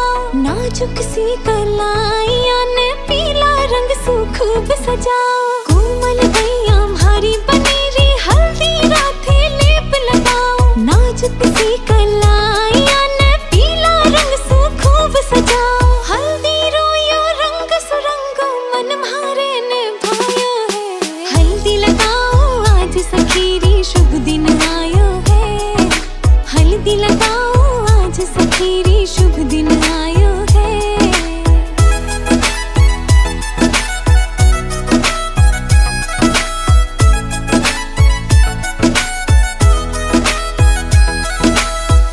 लगाओ, नाजुक सी कलाइयां ने पीला रंग से खूब सजाओ। कोमल गैया भारी बनेरी हल्दी राथे लेप लगाओ, नाजुक सी कलाइयां ने पीला रंग से खूब सजाओ। हल्दी रोयो रंग सुरंगो मन म्हारे ने भायो है, हल्दी लगाओ आज सखीरी शुभ दिन आयो है। हल्दी लगाओ आज सखीरी शुभ दिन आयो है।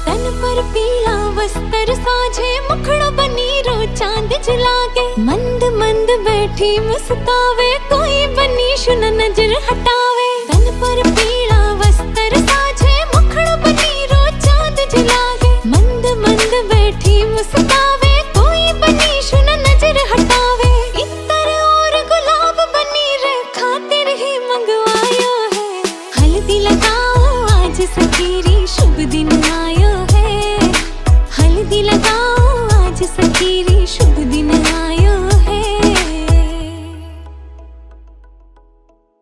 तन पर पीला वस्त्र साझे मुखड़ा बनी रो चांद जलागे, मंद मंद बैठी मुस्कावे कोई बनी शुन नजर हटावे। तन पर पीला वस्त्र साझे मुखड़ा बनी रो चांद जलागे, मंद मंद बैठी मुस्कावे कोई बनी शुन नजर हटावे। इतर और गुलाब बनी रे खातिर ही मंगवायो है, हल्दी लगाओ आज सखीरी शुभ दिन आयो है। हल्दी लगाओ आज सखीरी